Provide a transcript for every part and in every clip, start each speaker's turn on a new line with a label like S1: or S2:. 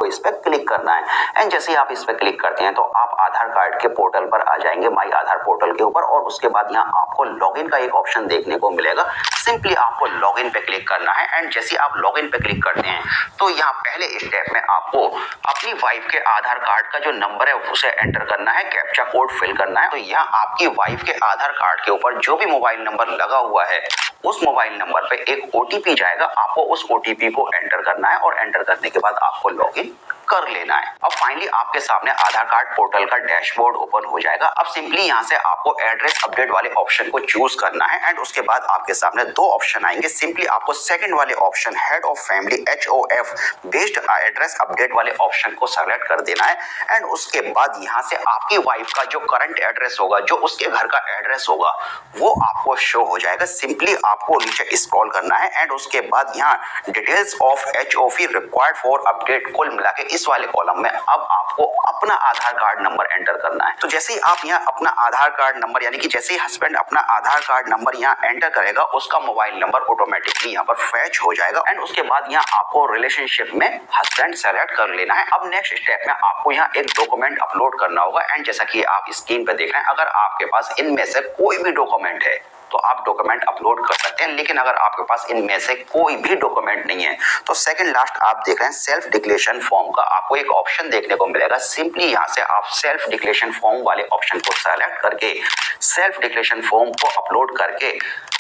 S1: आपको इस पर क्लिक करना है। एंड जैसे ही आप इस पर क्लिक करते हैं तो आप आधार कार्ड के पोर्टल पर आ जाएंगे, माई आधार पोर्टल के ऊपर, और उसके बाद यहाँ आपको लॉगिन का एक ऑप्शन देखने को मिलेगा। सिंपली आपको लॉगिन पे क्लिक करना है। एंड जैसे आप लॉगिन पे क्लिक करते हैं तो यहाँ पहले स्टेप में आपको अपनी वाइफ के आधार कार्ड का जो नंबर है उसे एंटर करना है, कैप्चा कोड फिल करना है। तो यहाँ आपकी वाइफ के आधार कार्ड के ऊपर जो भी मोबाइल नंबर लगा हुआ है उस मोबाइल नंबर पे एक ओटीपी जाएगा, आपको उस ओटीपी को एंटर करना है और एंटर करने के बाद आपको लॉगिन कर लेना है। अब फाइनली आपके सामने आधार कार्ड पोर्टल का डैशबोर्ड ओपन हो जाएगा। अब सिंपली यहाँ से आपको एड्रेस अपडेट वाले ऑप्शन को चूज करना है एंड उसके बाद आपके सामने दो ऑप्शन आएंगे। सिंपली आपको सेकंड वाले option head of family HOF based address update वाले ऑप्शन को सेलेक्ट कर देना है। एंड उसके बाद यहाँ से आपकी वाइफ का जो करंट एड्रेस होगा, जो उसके घर का एड्रेस होगा, वो आपको शो हो जाएगा। सिंपली आपको नीचे स्क्रॉल करना है एंड उसके बाद यहाँ details of HOF required for update कुल मिला के इस वाले कॉलम में अब आपको अपना आधार कार्ड नंबर एंटर करना है। तो जैसे ही आप यहाँ अपना आधार कार्ड नंबर, यानी कि जैसे ही हस्बैंड अपना आधार कार्ड नंबर यहाँ एंटर करेगा, उसका मोबाइल नंबर ऑटोमेटिकली यहाँ पर फैच हो जाएगा। एंड उसके बाद यहाँ आपको रिलेशनशिप में हस्बैंड सेलेक्ट कर लेना है। अब नेक्स्ट स्टेप में आपको यहाँ एक डॉक्यूमेंट अपलोड करना होगा। एंड जैसा कि आप स्क्रीन पर देख रहे हैं, अगर आपके पास इनमें से कोई भी डॉक्यूमेंट है तो आप डॉक्यूमेंट अपलोड कर सकते हैं, लेकिन अगर आपके पास इनमें से कोई भी डॉक्यूमेंट नहीं है तो सेकंड लास्ट आप देख रहे हैं सेल्फ डिक्लेरेशन फॉर्म का आपको एक ऑप्शन देखने को मिलेगा। सिंपली यहां से आप सेल्फ डिक्लेरेशन फॉर्म वाले ऑप्शन को सेलेक्ट करके सेल्फ डिक्लेरेशन फॉर्म को अपलोड करके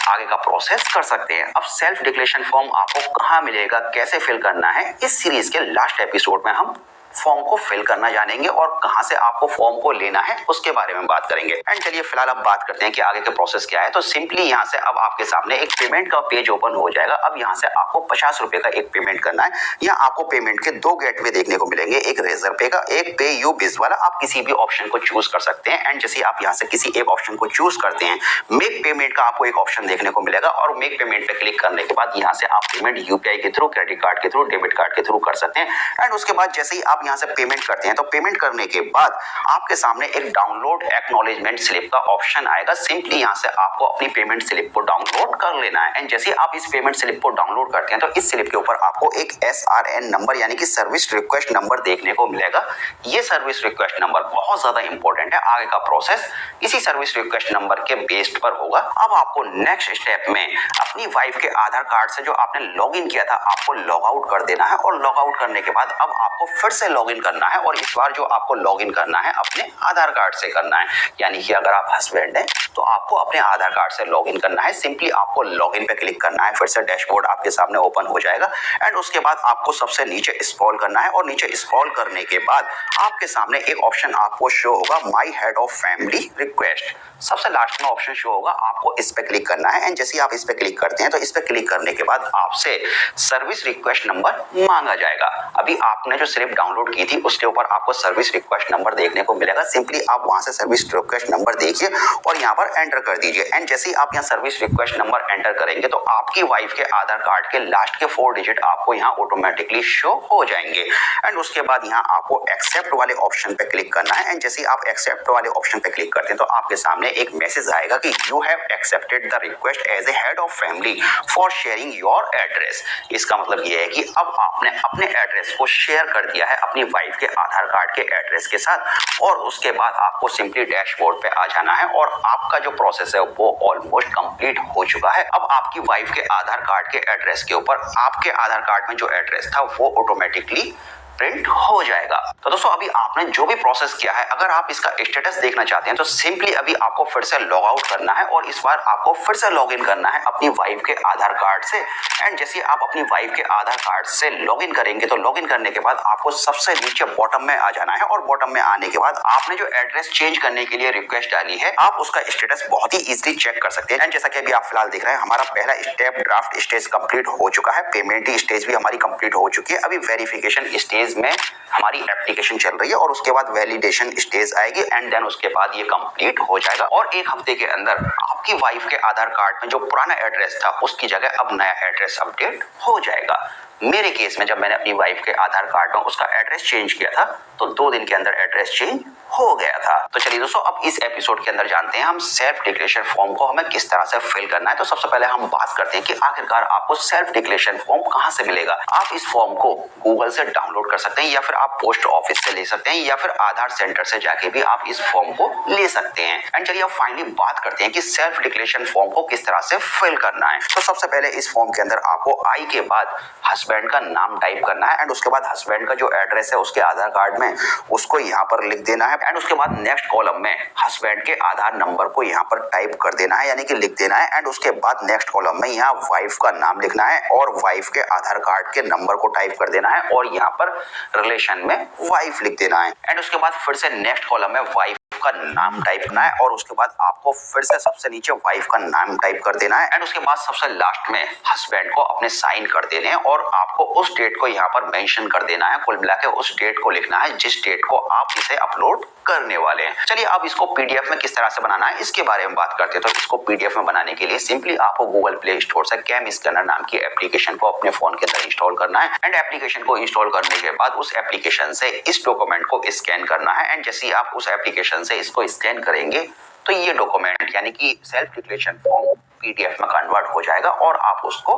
S1: आगे का प्रोसेस कर सकते हैं। अब सेल्फ डिक्लेरेशन फॉर्म आपको कहाँ मिलेगा, कैसे फिल करना है, इस सीरीज के लास्ट एपिसोड में हम फॉर्म को फिल करना जानेंगे और कहां से आपको फॉर्म को लेना है उसके बारे में बात करेंगे। एंड चलिए फिलहाल अब बात करते हैं कि आगे का प्रोसेस क्या है। तो सिंपली यहां से अब आपके सामने एक पेमेंट का पेज ओपन हो जाएगा। अब यहां से आपको 50 रुपए का एक पेमेंट करना है। यहाँ आपको पेमेंट के दो गेटवे देखने को मिलेंगे, एक रेजर पे का, एक पे यू बिज वाला। आप किसी भी ऑप्शन को चूज कर सकते हैं। एंड जैसे आप यहाँ से किसी एक ऑप्शन को चूज करते हैं, मेक पेमेंट का आपको एक ऑप्शन देखने को मिलेगा और मेक पेमेंट पे क्लिक करने के बाद यहाँ से आप पेमेंट यूपीआई के थ्रू, क्रेडिट कार्ड के थ्रू, डेबिट कार्ड के थ्रू कर सकते हैं। एंड उसके बाद जैसे ही आप यहाँ से पेमेंट करते हैं तो पेमेंट करने के बाद आपके सामने एक डाउनलोड एक्नॉलेजमेंट स्लिप का ऑप्शन आएगा। सिंपली यहाँ से आपको अपनी पेमेंट स्लिप को डाउनलोड कर लेना है। एंड जैसे आप इस पेमेंट स्लिप को डाउनलोड करते हैं तो इस स्लिप के ऊपर आपको एक SRN नंबर यानी कि सर्विस रिक्वेस्ट नंबर देखने को मिलेगा। ये सर्विस रिक्वेस्ट नंबर बहुत ज्यादा इंपॉर्टेंट है। आगे का प्रोसेस इसी सर्विस रिक्वेस्ट नंबर के बेस्ड पर होगा। अब आपको नेक्स्ट स्टेप में अपनी वाइफ के आधार कार्ड से जो आपने लॉग इन किया था आपको लॉग आउट कर देना है और लॉग आउट करने के बाद अब आपको फिर से लॉग इन करना है और इस बार जो आपको लॉगिन करना है अपने आधार कार्ड से करना है। यानी कि अगर आप हस्बैंड हैं तो आपको अपने आधार कार्ड से लॉगिन करना है। सिंपली आपको लॉगिन पे क्लिक करना है, फिर से डैशबोर्ड आपके सामने ओपन हो जाएगा। एंड उसके बाद आपको सबसे नीचे स्क्रॉल करना है और नीचे स्क्रॉल करने के बाद आपके सामने एक ऑप्शन आपको शो होगा, my head of family request. सबसे लास्ट में ऑप्शन शो होगा, आपको इस पे क्लिक करना है। एंड जैसे आप इस पे क्लिक करते हैं तो इस पे क्लिक करने के बाद आपसे सर्विस रिक्वेस्ट नंबर मांगा जाएगा। अभी आपने जो स्लिप डाउनलोड की थी उसके ऊपर आपको सर्विस रिक्वेस्ट नंबर देखने को मिलेगा। सिंपली आप वहां से सर्विस रिक्वेस्ट नंबर देखिए और यहाँ पर एंटर कर दीजिए। एंड जैसे ही आप यहाँ सर्विस रिक्वेस्ट नंबर एंटर करेंगे तो आपकी वाइफ के आधार कार्ड के लास्ट के 4 डिजिट आपको यहाँ ऑटोमेटिकली शो हो जाएंगे। एंड उसके बाद यहाँ आपको एक्सेप्ट वाले ऑप्शन पे क्लिक करना है। एंड जैसे ही आप एक्सेप्ट वाले ऑप्शन पे क्लिक करते हैं तो आपके सामने एक मैसेज आएगा कि you have accepted the request as a head of family for sharing your address. इसका मतलब ये है कि अब आपने अपने एड्रेस को शेयर कर दिया है अपनी वाइफ के आधार कार्ड के एड्रेस के साथ और उसके बाद आपको सिंपली डैशबोर्ड पे आ जाना है और आपका जो प्रोसेस है वो ऑलमोस्ट कंप्लीट हो चुका है। अब आपकी वाइफ के आधार कार्ड के एड्रेस के ऊपर आपके आधार कार्ड में जो एड्रेस था वो ऑटोमेटिकली प्रिंट हो जाएगा। तो दोस्तों अभी आपने जो भी प्रोसेस किया है, अगर आप इसका स्टेटस देखना चाहते हैं तो सिंपली अभी आपको फिर से लॉग आउट करना है और इस बार आपको फिर से लॉग इन करना है अपनी वाइफ के आधार कार्ड से। एंड जैसे आप अपनी वाइफ के आधार कार्ड से लॉग इन करेंगे तो लॉग इन करने के बाद आपको सबसे नीचे बॉटम में आ जाना है और बॉटम में आने के बाद आपने जो एड्रेस चेंज करने के लिए रिक्वेस्ट डाली है आप उसका स्टेटस बहुत ही इजीली चेक कर सकते हैं। एंड जैसा कि अभी आप फिलहाल देख रहे हैं हमारा पहला स्टेप ड्राफ्ट स्टेज कंप्लीट हो चुका है, पेमेंट स्टेज भी हमारी कंप्लीट हो चुकी है। अभी वेरिफिकेशन स्टेज में हमारी एप्लीकेशन चल रही है और उसके बाद वैलिडेशन स्टेज आएगी एंड देन उसके बाद ये कंप्लीट हो जाएगा और एक हफ्ते के अंदर आपकी वाइफ के आधार कार्ड में जो पुराना एड्रेस था उसकी जगह अब नया एड्रेस अपडेट हो जाएगा। मेरे केस में जब मैंने अपनी वाइफ के आधार कार्ड में उसका एड्रेस चेंज किया था तो 2 दिन के अंदर एड्रेस चेंज हो गया था। तो चलिए दोस्तों, अब इस एपिसोड के अंदर जानते हैं हम सेल्फ डिक्लेरेशन फॉर्म को हमें किस तरह से फिल करना है। तो सबसे पहले हम बात करते हैं कि आखिरकार आपको सेल्फ डिक्लेरेशन फॉर्म कहां से मिलेगा। आप इस फॉर्म को गूगल से डाउनलोड कर सकते हैं, या फिर आप पोस्ट ऑफिस से ले सकते हैं, या फिर आधार सेंटर से जाके भी आप इस फॉर्म को ले सकते हैं। एंड चलिए अब फाइनली बात करते हैं कि सेल्फ डिक्लेरेशन फॉर्म को किस तरह से फिल करना है। तो सबसे पहले इस फॉर्म के अंदर आपको आई के बाद हस्बैंड का नाम टाइप करना है, एंड उसके बाद हस्बैंड का जो एड्रेस है उसके आधार कार्ड में उसको यहाँ पर लिख देना है। एंड उसके बाद नेक्स्ट कॉलम में हस्बैंड के आधार नंबर को यहाँ पर टाइप कर देना है, यानी कि लिख देना है। एंड उसके बाद नेक्स्ट कॉलम में यहाँ वाइफ का नाम लिखना है और वाइफ के आधार कार्ड के नंबर को टाइप कर देना है, और यहाँ पर रिलेशन में वाइफ लिख देना है। एंड उसके बाद फिर से नेक्स्ट कॉलम में वाइफ का नाम टाइप करना है, और उसके बाद आपको फिर से सबसे नीचे वाइफ का नाम टाइप कर देना है। एंड उसके बाद सबसे लास्ट में हस्बैंड को अपने साइन कर देने हैं, और आपको उस डेट को यहाँ पर मेंशन कर देना है। कुल मिला के उस डेट को लिखना है जिस डेट को आप इसे अपलोड करने वाले हैं। चलिए अब इसको पीडीएफ में किस तरह से बनाना है इसके बारे में बात करते हैं। तो इसको पीडीएफ में बनाने के लिए सिंपली आपको गूगल प्ले स्टोर से कैम स्कैनर नाम की एप्लीकेशन को अपने फोन के अंदर इंस्टॉल करना है। एंड एप्लीकेशन को इंस्टॉल करने के बाद उस एप्लीकेशन से इस डॉक्यूमेंट को स्कैन करना है। एंड जैसे ही आप उस एप्लीकेशन से इसको स्कैन करेंगे तो ये डॉक्यूमेंट यानी कि सेल्फ डिक्लेरेशन फॉर्म पीडीएफ में कन्वर्ट हो जाएगा, और आप उसको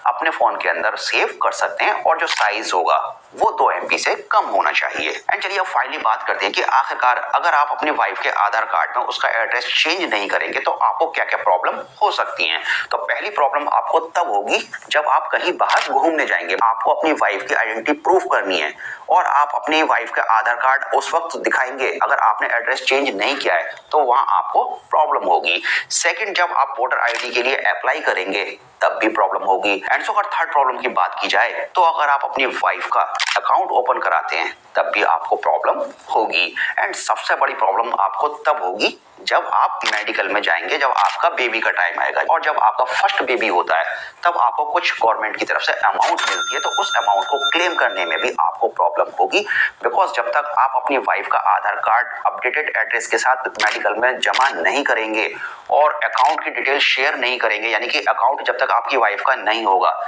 S1: अपने फोन के अंदर सेव कर सकते हैं, और जो साइज होगा वो 2 MB से कम होना चाहिए। एंड चलिए अब फाइनली बात करते हैं कि आखिरकार अगर आप अपनी वाइफ के आधार कार्ड में उसका एड्रेस चेंज नहीं करेंगे तो आपको क्या क्या प्रॉब्लम हो सकती हैं। तो पहली प्रॉब्लम आपको तब होगी जब आप कहीं बाहर घूमने जाएंगे। आपको अपनी वाइफ की आइडेंटिटी प्रूफ करनी है, और आप अपनी वाइफ का आधार कार्ड उस वक्त दिखाएंगे अगर आपने एड्रेस चेंज नहीं किया है तो वहां आपको प्रॉब्लम होगी। सेकंड, जब आप वोटर आईडी के लिए अप्लाई करेंगे तब भी प्रॉब्लम होगी। एंड सो अगर थर्ड प्रॉब्लम की बात की जाए तो अगर आप अपनी वाइफ का अकाउंट ओपन कराते हैं तब भी आपको प्रॉब्लम होगी। एंड सबसे बड़ी प्रॉब्लम आपको तब होगी जब आप मेडिकल में जाएंगे, जब आपका बेबी का टाइम आएगा, और जब आपका फर्स्ट बेबी होता है तब आपको कुछ गवर्नमेंट की तरफ से अमाउंट मिलती है, तो उस अमाउंट को क्लेम करने में भी आपको प्रॉब्लम होगी। बिकॉज जब तक आप अपनी वाइफ का आधार कार्ड अपडेटेड एड्रेस के साथ मेडिकल में जमा नहीं करेंगे और अकाउंट की डिटेल शेयर नहीं करेंगे, यानी कि अकाउंट जब तक आपकी वाइफ का नहीं होगा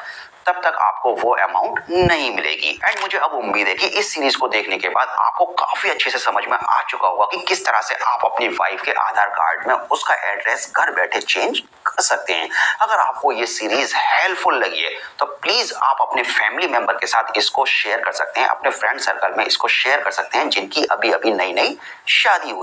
S1: तब तक आपको वो अमाउंट नहीं मिलेगी। एंड मुझे अब उम्मीद है कि इस सीरीज को देखने के बाद आपको काफी अच्छे से समझ में आ चुका होगा कि किस तरह से आप अपनी वाइफ के आधार कार्ड में उसका एड्रेस घर बैठे चेंज कर सकते हैं। अगर आपको ये सीरीज हेल्पफुल लगी है तो प्लीज आप अपने फैमिली मेंबर के साथ इसको शेयर कर सकते हैं, अपने फ्रेंड सर्कल में इसको शेयर कर सकते हैं जिनकी अभी अभी नई नई शादी हुई